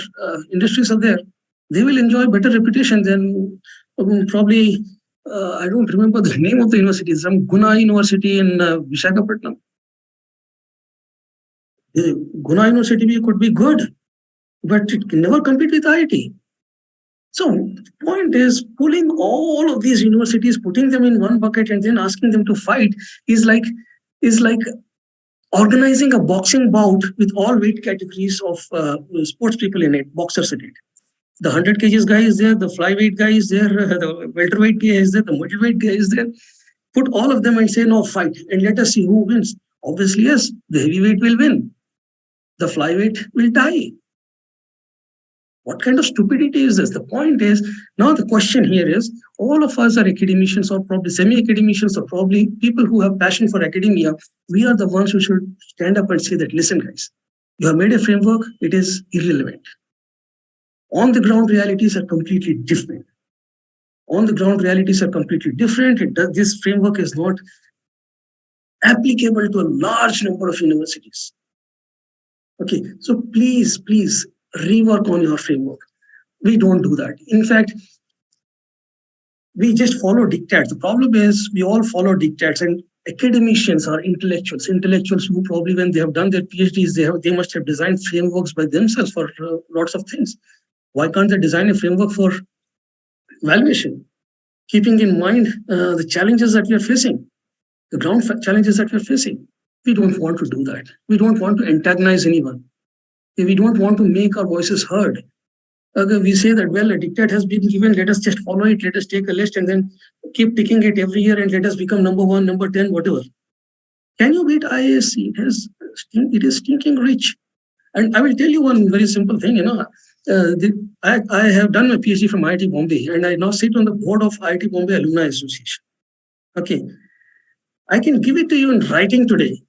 industries are there, they will enjoy better reputation than probably, I don't remember the name of the university, some Guna University in Visakhapatnam. Guna University could be good, but it can never compete with IIT. So the point is, pulling all of these universities, putting them in one bucket and then asking them to fight is like organizing a boxing bout with all weight categories of sports people in it, boxers in it. The 100 kgs guy is there, the flyweight guy is there, the welterweight guy is there, the middleweight guy is there. put all of them and say, no, fight, and let us see who wins. Obviously, yes, the heavyweight will win. The flyweight will die. What kind of stupidity is this? The point is, now the question here is, all of us are academicians or probably semi-academicians or probably people who have passion for academia. We are the ones who should stand up and say that, listen, guys, you have made a framework, it is irrelevant. On the ground, realities are completely different. On the ground, realities are completely different. This framework is not applicable to a large number of universities. Okay, so please rework on your framework. We don't do that. In fact, we just follow diktats. The problem is we all follow diktats, and academicians are intellectuals who probably when they have done their PhDs, they must have designed frameworks by themselves for lots of things. Why can't they design a framework for valuation, keeping in mind the challenges that we are facing, the ground challenges that we are facing? We don't want to do that. We don't want to antagonize anyone. We don't want to make our voices heard. Okay, we say that, well, a diktat has been given, let us just follow it, let us take a list and then keep ticking it every year and let us become number 1, number 10, whatever. Can you beat IASC? It is stinking rich. And I will tell you one very simple thing, I have done my PhD from IIT Bombay and I now sit on the board of IIT Bombay Alumni Association. Okay. I can give it to you in writing today.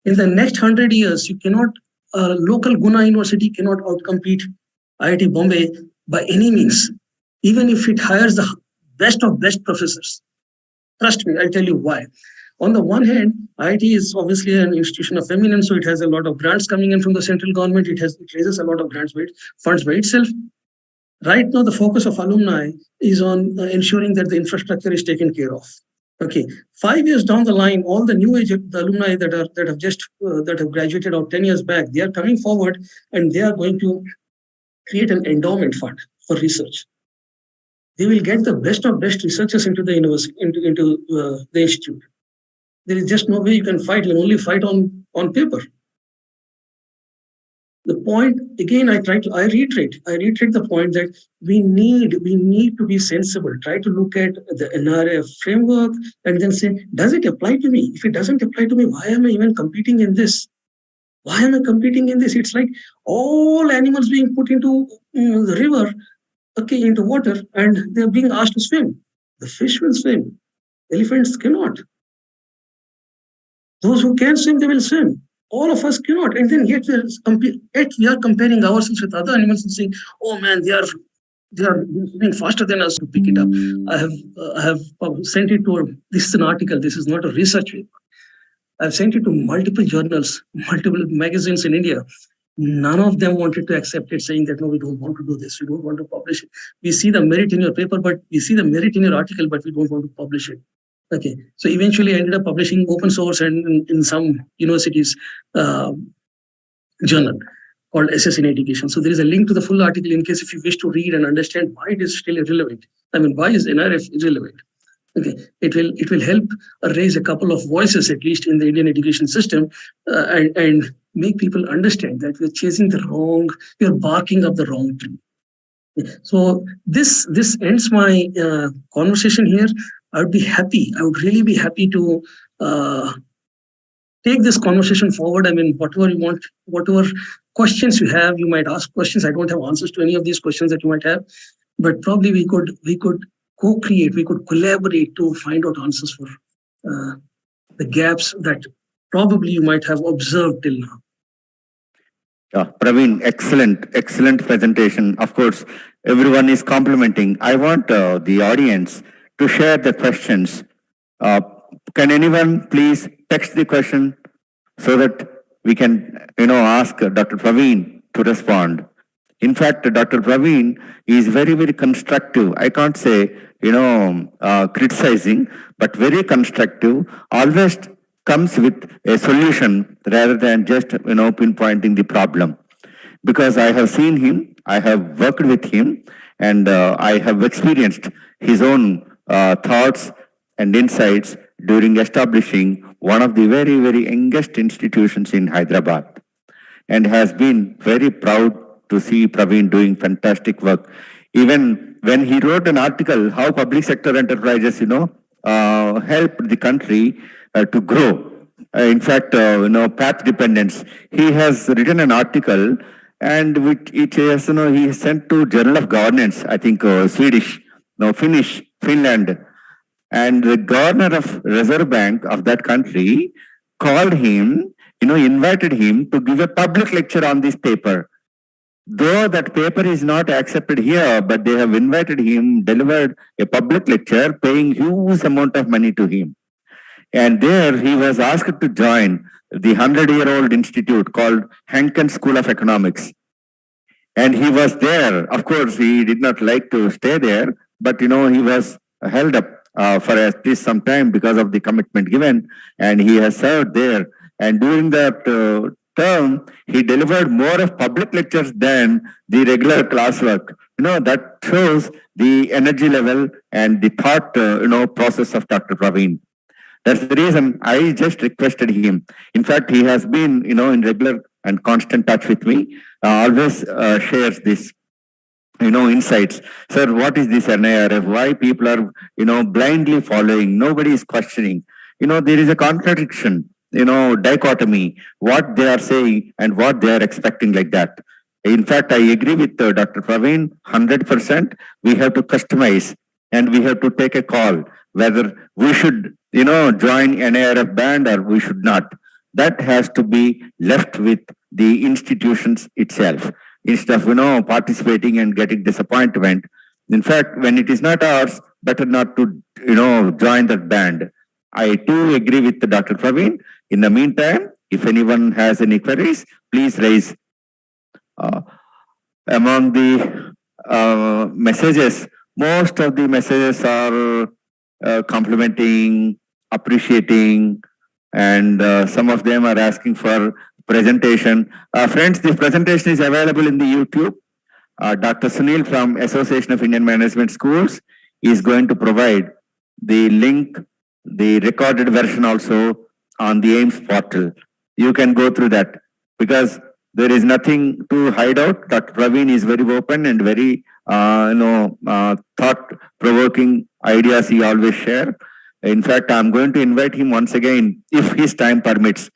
In the next 100 years, you cannot, local Guna University cannot outcompete IIT Bombay by any means, even if it hires the best of best professors. Trust me, I'll tell you why. On the one hand, IIT is obviously an institution of eminence, so it has a lot of grants coming in from the central government. It raises a lot of funds by itself. Right now, the focus of alumni is on ensuring that the infrastructure is taken care of. Okay, 5 years down the line, all the new age the alumni that have graduated out 10 years back, they are coming forward and they are going to create an endowment fund for research. They will get the best of best researchers into the university, into the institute. There is just no way you can fight. You can only fight on paper. The point again, I reiterate the point that we need to be sensible. Try to look at the NIRF framework and then say, does it apply to me? If it doesn't apply to me, why am I even competing in this? Why am I competing in this? It's like all animals being put into the river, okay, into water, and they're being asked to swim. The fish will swim. Elephants cannot. Those who can swim, they will swim. All of us cannot. And then yet we are comparing ourselves with other animals and saying, oh man, they are swimming faster than us to pick it up. I have sent it to this is an article. This is not a research paper. I've sent it to multiple journals, multiple magazines in India. None of them wanted to accept it, saying that, no, we don't want to do this. We don't want to publish it. We see the merit in your paper, but we see the merit in your article, but we don't want to publish it. Okay. So eventually I ended up publishing open source and in some universities journal called SS in Education. So there is a link to the full article in case if you wish to read and understand why it is still irrelevant. I mean, why is NIRF irrelevant? Okay, it will help raise a couple of voices, at least in the Indian education system, and make people understand that we're barking up the wrong tree. So this ends my conversation here. I would really be happy to take this conversation forward. I mean, whatever you want, whatever questions you have, you might ask questions. I don't have answers to any of these questions that you might have, but probably we could co-create, we could collaborate to find out answers for the gaps that probably you might have observed till now.
Yeah, Praveen, excellent presentation. Of course, everyone is complimenting. I want the audience to share the questions. Can anyone please text the question so that we can, ask Dr. Praveen to respond? In fact, Dr. Praveen is very constructive. I can't say, criticizing, but very constructive. Always comes with a solution rather than just, pinpointing the problem. Because I have seen him, I have worked with him, and I have experienced his own thoughts and insights during establishing one of the very youngest institutions in Hyderabad, and has been very proud to see Praveen doing fantastic work. Even when he wrote an article, how public sector enterprises, helped the country to grow. In fact, path dependence. He has written an article, and which it has, he sent to Journal of Governance. I think Swedish, no Finnish, Finland, and the governor of Reserve Bank of that country called him, invited him to give a public lecture on this paper. Though that paper is not accepted here, but they have invited him, delivered a public lecture, paying huge amount of money to him. And there he was asked to join the 100-year-old institute called Henken School of Economics. And he was there. Of course, he did not like to stay there, but he was held up for at least some time because of the commitment given, and he has served there. And during that term, he delivered more of public lectures than the regular classwork. That shows the energy level and the thought, process of Dr. Praveen. That's the reason I just requested him. In fact, he has been, in regular and constant touch with me, always shares this, insights. Sir, what is this NIRF? Why people are, blindly following? Nobody is questioning. There is a contradiction, dichotomy, what they are saying and what they are expecting, like that. In fact, I agree with Dr. Praveen, 100%. We have to customize and we have to take a call whether we should, join NIRF band or we should not. That has to be left with the institutions itself, instead of, participating and getting disappointment. In fact, when it is not ours, better not to, join that band. I too agree with Dr. Praveen. In the meantime, if anyone has any queries, please raise. Among the messages, most of the messages are complimenting, appreciating, and some of them are asking for presentation. Friends, this presentation is available in the YouTube. Dr. Sunil from Association of Indian Management Schools is going to provide the link, the recorded version also on the AIMS portal. You can go through that because there is nothing to hide out. Dr. Praveen is very open and very, thought-provoking ideas he always share. In fact, I'm going to invite him once again, if his time permits,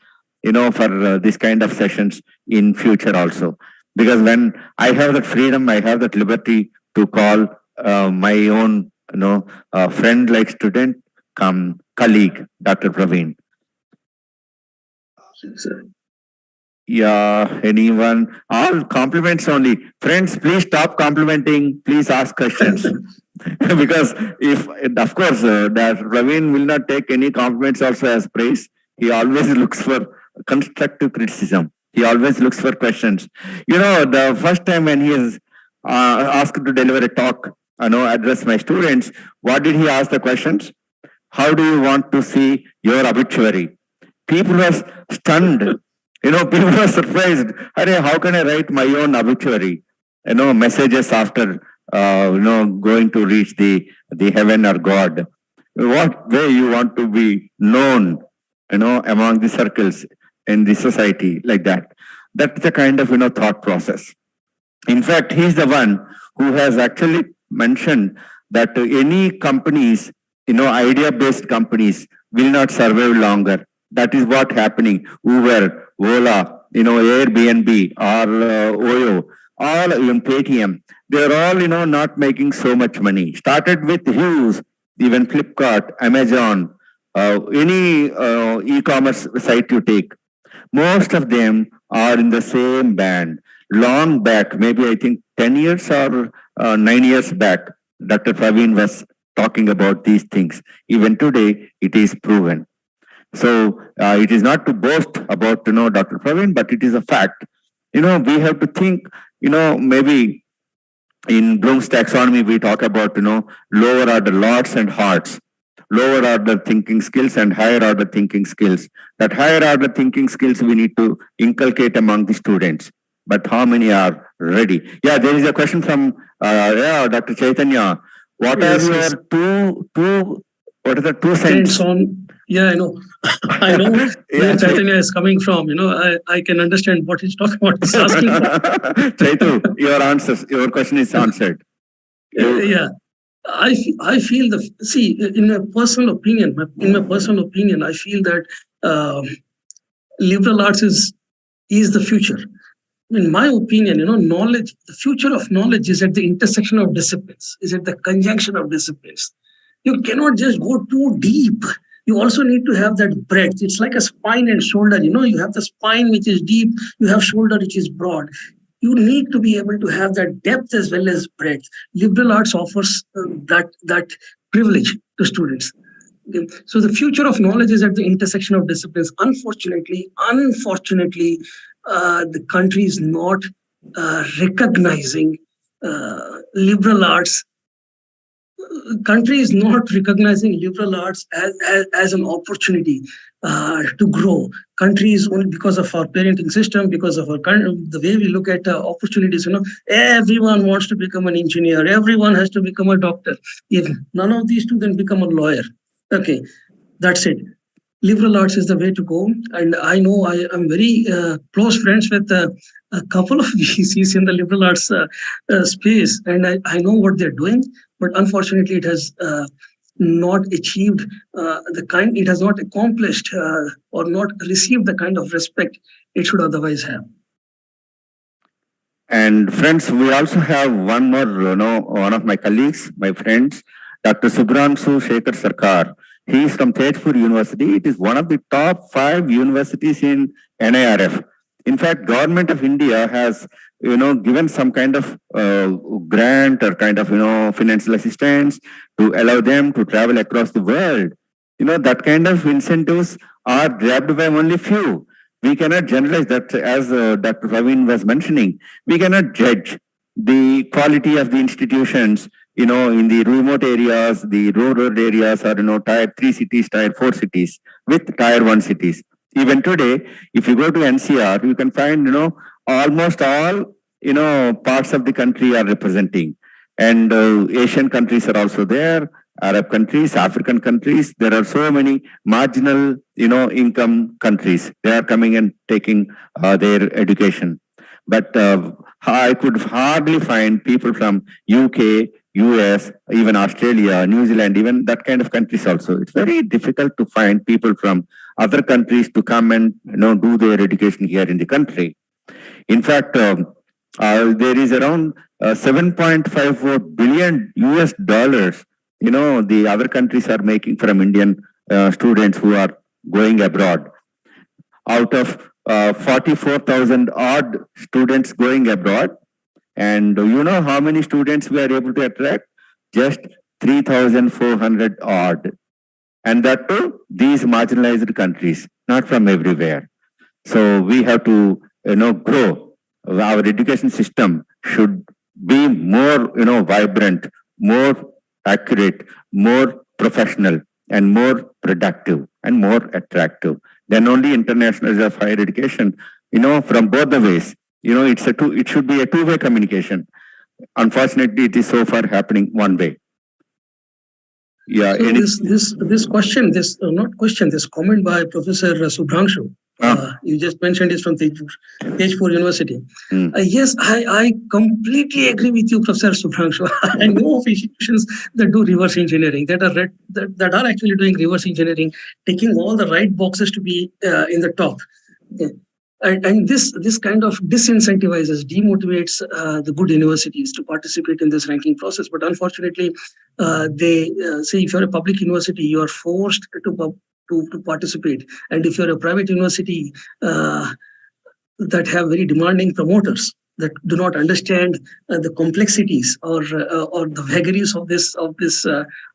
for this kind of sessions in future also. Because when I have that freedom, I have that liberty to call my own, friend like student, colleague, Dr. Praveen. Yeah, anyone? All compliments only. Friends, please stop complimenting. Please ask questions. Because of course, that Praveen will not take any compliments also as praise. He always looks for constructive criticism. He always looks for questions. The first time when he is asked to deliver a talk, address my students, what did he ask the questions? How do you want to see your obituary? People were stunned. People were surprised. How can I write my own obituary? Messages after, going to reach the heaven or God. What way you want to be known, among the circles in the society, like that. That's the kind of, thought process. In fact, he's the one who has actually mentioned that any companies, idea-based companies will not survive longer. That is what happening. Uber, Ola, Airbnb or Oyo, all even Paytm, they're all, not making so much money. Started with huge, even Flipkart, Amazon, any e-commerce site you take. Most of them are in the same band. Long back, maybe I think 10 years or 9 years back, Dr. Praveen was talking about these things. Even today, it is proven. So it is not to boast about, Dr. Praveen, but it is a fact. We have to think, maybe in Bloom's taxonomy, we talk about, lower order lots and hearts, lower order thinking skills and higher order thinking skills. That higher order thinking skills we need to inculcate among the students. But how many are ready? Yeah, there is a question from Dr. Chaitanya. What are your what are the two cents?
Yeah, I know. I know where Chaitanya is coming from. I can understand what he's talking about. He's asking for.
Chaitu, your question is answered.
Yeah. I feel in my personal opinion, I feel that liberal arts is the future. In my opinion, knowledge, the future of knowledge is at the intersection of disciplines, is at the conjunction of disciplines. You cannot just go too deep. You also need to have that breadth. It's like a spine and shoulder. You have the spine which is deep, you have shoulder which is broad. You need to be able to have that depth as well as breadth. Liberal arts offers that privilege to students. Okay. So the future of knowledge is at the intersection of disciplines. Unfortunately, the country is not recognizing liberal arts. Country is not recognizing liberal arts as an opportunity to grow. Country is only because of our parenting system, because of the way we look at opportunities. Everyone wants to become an engineer. Everyone has to become a doctor. If none of these two, then become a lawyer. Okay, that's it. Liberal arts is the way to go. And I know I am very close friends with a couple of VCs in the liberal arts space, and I know what they're doing. But unfortunately, it has not achieved it has not accomplished or not received the kind of respect it should otherwise have.
And friends, we also have one more, one of my colleagues, my friends, Dr. Subhranshu Shekhar Sarkar. He is from Tejpur University. It is one of the top 5 universities in NIRF. In fact, Government of India has, given some kind of grant or kind of, financial assistance to allow them to travel across the world. That kind of incentives are grabbed by only few. We cannot generalize that, as Dr. Praveen was mentioning. We cannot judge the quality of the institutions, in the remote areas, the rural areas, or, tier 3 cities, tier 4 cities with tier 1 cities. Even today, if you go to NCR, you can find, almost all, parts of the country are representing. And Asian countries are also there, Arab countries, African countries. There are so many marginal, income countries. They are coming and taking their education. But I could hardly find people from UK, US, even Australia, New Zealand, even that kind of countries also. It's very difficult to find people from other countries to come and do their education here in the country. In fact, there is around 7.54 billion US dollars. The other countries are making from Indian students who are going abroad. Out of 44,000 odd students going abroad, and you know how many students we are able to attract? Just 3,400 odd. And that too, these marginalized countries, not from everywhere. So we have to, grow. Our education system should be more, vibrant, more accurate, more professional, and more productive and more attractive. Then only internationals of higher education, from both the ways. It should be a two-way communication. Unfortunately, it is so far happening one way. Yeah.
So this comment by Professor Subhranshu, you just mentioned is from Tejpur University. Yes, I completely agree with you, Professor Subhranshu. I know of institutions that do reverse engineering, that are actually doing reverse engineering, taking all the right boxes to be in the top. Okay. And this kind of disincentivizes, demotivates the good universities to participate in this ranking process. But unfortunately, they say if you're a public university, you are forced to participate. And if you're a private university that have very demanding promoters that do not understand the complexities or the vagaries of this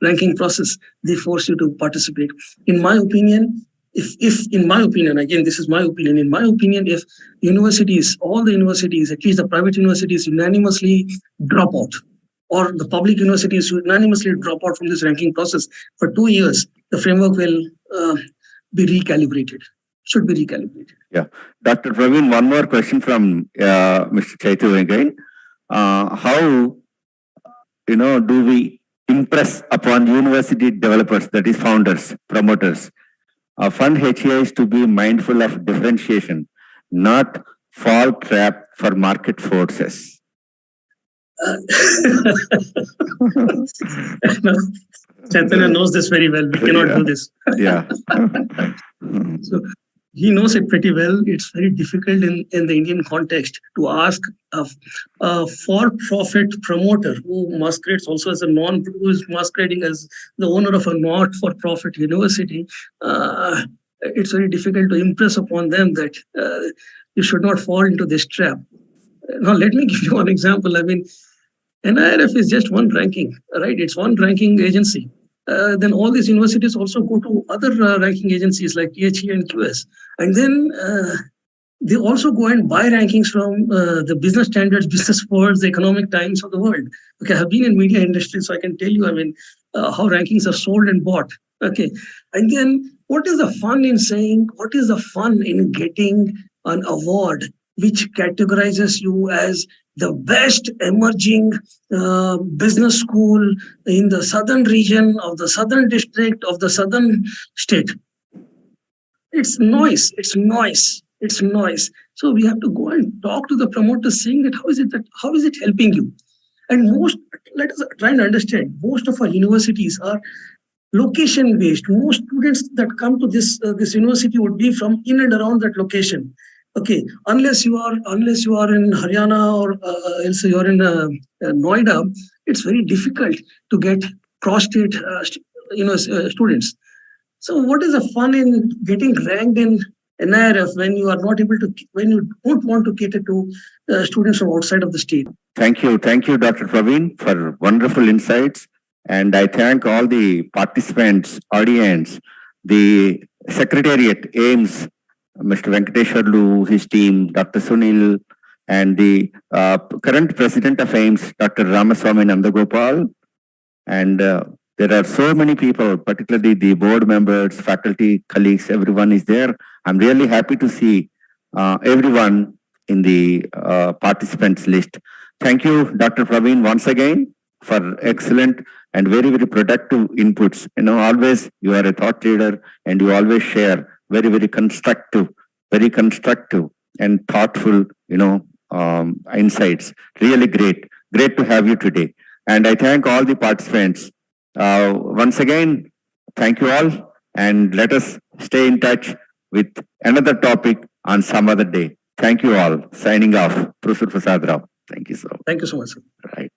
ranking process, they force you to participate. In my opinion, in my opinion, again, this is my opinion, if universities, all the universities, at least the private universities, unanimously drop out, or the public universities unanimously drop out from this ranking process for 2 years, the framework will be recalibrated, should be recalibrated.
Yeah. Dr. Praveen, one more question from Mr. Chaitu again. How, do we impress upon university developers, that is founders, promoters, fund HEIs to be mindful of differentiation, not fall trap for market forces?
No, Chaitanya knows this very well. We cannot do this.
Yeah.
So he knows it pretty well. It's very difficult in the Indian context to ask a for-profit promoter who masquerades also as who is masquerading as the owner of a not-for-profit university. It's very difficult to impress upon them that you should not fall into this trap. Now, let me give you one example. I mean, NIRF is just one ranking, right? It's one ranking agency. Then all these universities also go to other ranking agencies like THE and QS. And then they also go and buy rankings from the business standards, business worlds, the economic times of the world. Okay, I've been in media industry, so I can tell you, I mean, how rankings are sold and bought. Okay, and then what is the fun in saying, what is the fun in getting an award which categorizes you as the best emerging business school in the southern region of the southern district of the southern state? It's noise. It's noise. It's noise. So we have to go and talk to the promoters, saying that how is it helping you? And let us try and understand. Most of our universities are location based. Most students that come to this university would be from in and around that location. Okay, unless you are in Haryana or else you are in Noida, it's very difficult to get cross-state students. So what is the fun in getting ranked in NIRF when you are not able to, when you don't want to cater to students from outside of the state?
Thank you, Dr. Praveen, for wonderful insights. And I thank all the participants, audience, the Secretariat, AIMS, Mr. Venkateshwarlu, his team, Dr. Sunil, and the current president of AIMS, Dr. Ramaswamy Nandagopal. And there are so many people, particularly the board members, faculty, colleagues, everyone is there. I'm really happy to see everyone in the participants list. Thank you, Dr. Praveen, once again for excellent and very, very productive inputs. You know, always you are a thought leader and you always share very, very constructive and thoughtful, insights. Really great to have you today. And I thank all the participants. Once again, thank you all, and let us stay in touch with another topic on some other day. Thank you all. Signing off, Professor Prasad Rao. Thank you so much.
Thank you so much, sir.
Right.